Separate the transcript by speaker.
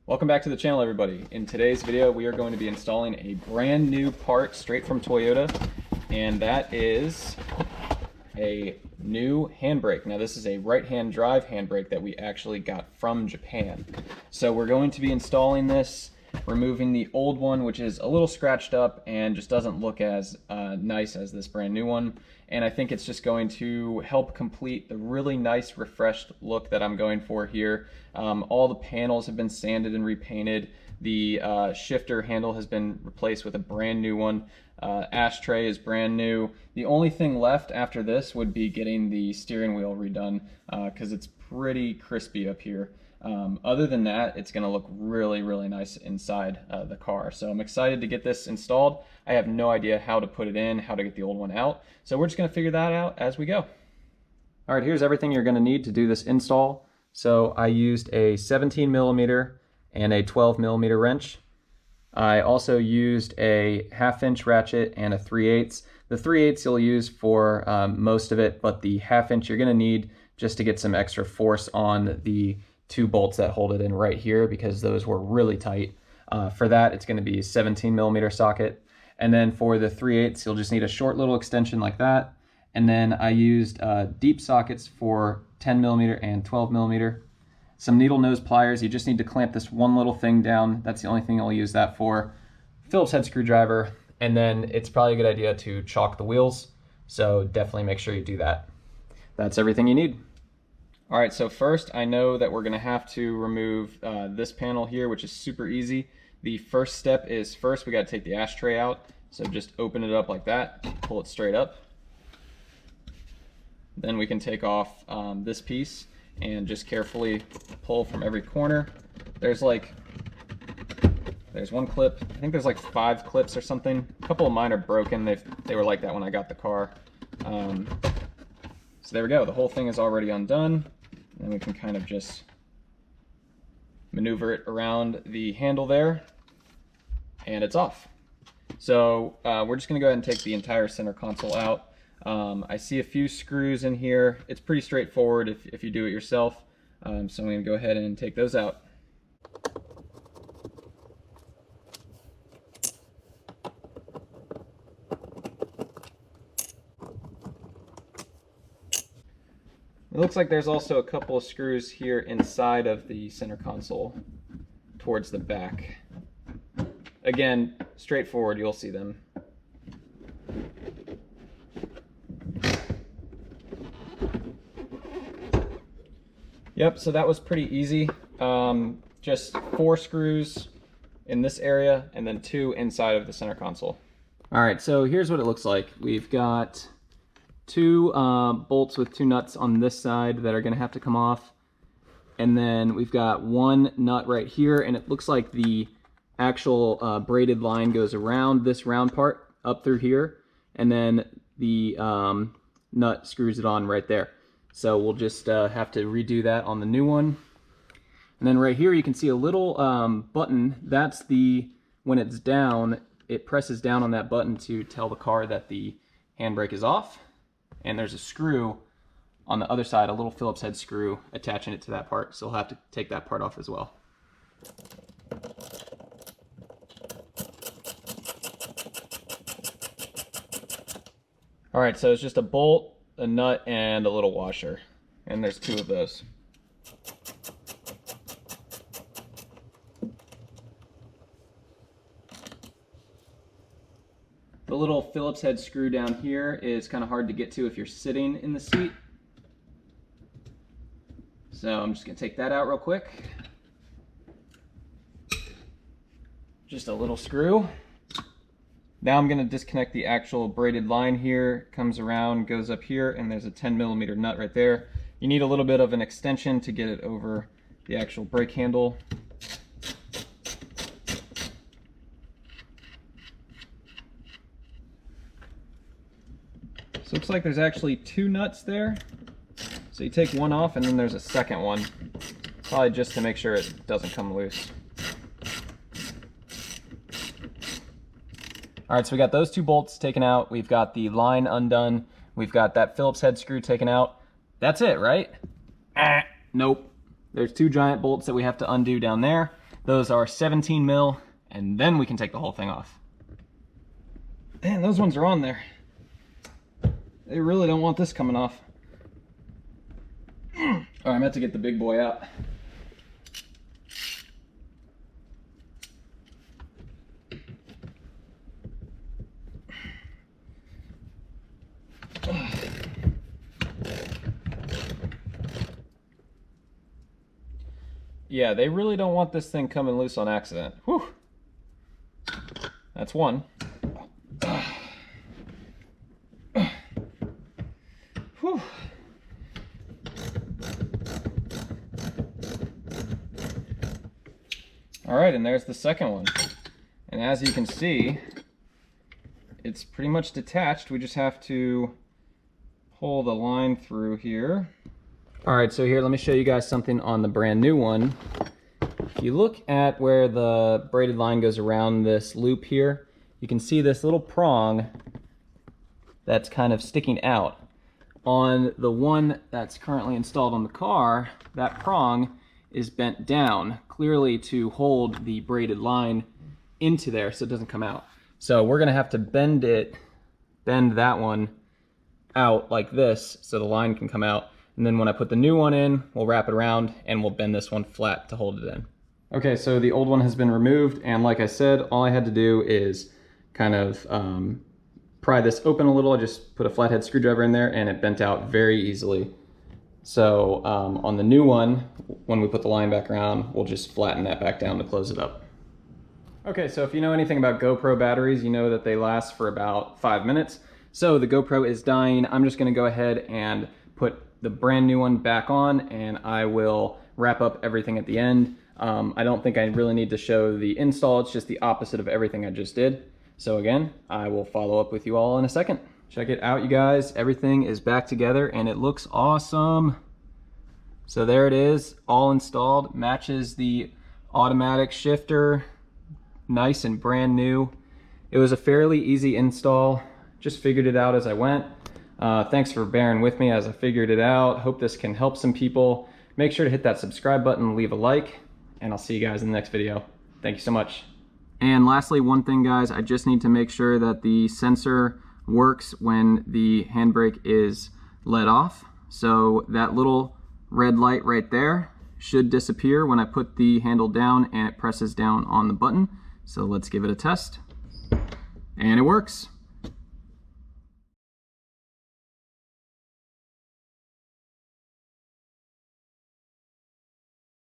Speaker 1: Welcome back to the channel, everybody. In today's video, we are going to be installing a brand new part straight from Toyota, and that is a new handbrake. Now, this is a right-hand drive handbrake that we actually got from Japan. So we're going to be installing this, removing the old one, which is a little scratched up and just doesn't look as nice as this brand new one. And I think it's just going to help complete the really nice refreshed look that I'm going for here. All the panels have been sanded and repainted. The shifter handle has been replaced with a brand new one. Ashtray is brand new. The only thing left after this would be getting the steering wheel redone because it's pretty crispy up here. Other than that, it's going to look really, really nice inside the car. So I'm excited to get this installed. I have no idea how to put it in, how to get the old one out. So we're just going to figure that out as we go. All right, here's everything you're going to need to do this install. So I used a 17 millimeter and a 12 millimeter wrench. I also used a 1/2 inch ratchet and a 3/8. The 3/8 you'll use for most of it, but the 1/2 inch you're going to need just to get some extra force on the two bolts that hold it in right here, because those were really tight. For that, it's going to be a 17 millimeter socket. And then for the 3/8, you'll just need a short little extension like that. And then I used deep sockets for 10 millimeter and 12 millimeter. Some needle nose pliers. You just need to clamp this one little thing down. That's the only thing I'll use that for. Phillips head screwdriver. And then it's probably a good idea to chalk the wheels. So definitely make sure you do that. That's everything you need. All right, so first I know that we're gonna have to remove this panel here, which is super easy. The first step is we gotta take the ashtray out. So just open it up like that, pull it straight up. Then we can take off this piece and just carefully pull from every corner. There's one clip. I think there's like 5 clips or something. A couple of mine are broken. They were like that when I got the car. So there we go. The whole thing is already undone. And we can kind of just maneuver it around the handle there, and it's off. So we're just going to go ahead and take the entire center console out. I see a few screws in here. It's pretty straightforward if you do it yourself. So I'm going to go ahead and take those out. It looks like there's also a couple of screws here inside of the center console towards the back. Again, straightforward, you'll see them. Yep, so that was pretty easy. Just 4 screws in this area and then 2 inside of the center console. All right, so here's what it looks like. We've got 2 bolts with 2 nuts on this side that are going to have to come off. And then we've got 1 nut right here, and it looks like the actual braided line goes around this round part up through here, and then the nut screws it on right there. So we'll just have to redo that on the new one. And then right here you can see a little button. That's when it's down, it presses down on that button to tell the car that the handbrake is off. And there's a screw on the other side, a little Phillips head screw attaching it to that part. So we'll have to take that part off as well. All right, so it's just a bolt, a nut, and a little washer. And there's 2 of those. The little Phillips head screw down here is kind of hard to get to if you're sitting in the seat. So I'm just going to take that out real quick. Just a little screw. Now I'm going to disconnect the actual braided line here. Comes around, goes up here, and there's a 10 millimeter nut right there. You need a little bit of an extension to get it over the actual brake handle. So it looks like there's actually 2 nuts there. So you take one off and then there's a second one. Probably just to make sure it doesn't come loose. All right, so we got those 2 bolts taken out. We've got the line undone. We've got that Phillips head screw taken out. That's it, right? Nope. There's 2 giant bolts that we have to undo down there. Those are 17 mil, and then we can take the whole thing off. Man, those ones are on there. They really don't want this coming off. All right, I'm about to get the big boy out. Yeah, they really don't want this thing coming loose on accident. Whew. That's one. Whew. All right, and there's the second one. And as you can see, it's pretty much detached. We just have to pull the line through here. All right, so here, let me show you guys something on the brand new one. If you look at where the braided line goes around this loop here, you can see this little prong that's kind of sticking out. On the one that's currently installed on the car, that prong is bent down, clearly to hold the braided line into there so it doesn't come out. So we're gonna have to bend that one out like this so the line can come out. And then when I put the new one in, we'll wrap it around and we'll bend this one flat to hold it in. Okay, so the old one has been removed, and like I said, all I had to do is kind of pry this open a little. I just put a flathead screwdriver in there and it bent out very easily. So on the new one, when we put the line back around, we'll just flatten that back down to close it up. Okay, so if you know anything about GoPro batteries, you know that they last for about 5 minutes. So the GoPro is dying. I'm just gonna go ahead and put the brand new one back on, and I will wrap up everything at the end. I don't think I really need to show the install. It's just the opposite of everything I just did. So again, I will follow up with you all in a second. Check it out, you guys. Everything is back together and it looks awesome. So there it is, all installed. Matches the automatic shifter. Nice and brand new. It was a fairly easy install. Just figured it out as I went. Thanks for bearing with me as I figured it out. Hope this can help some people. Make sure to hit that subscribe button, leave a like, and I'll see you guys in the next video. Thank you so much. And lastly, one thing guys, I just need to make sure that the sensor works when the handbrake is let off. So that little red light right there should disappear when I put the handle down and it presses down on the button. So let's give it a test. And it works.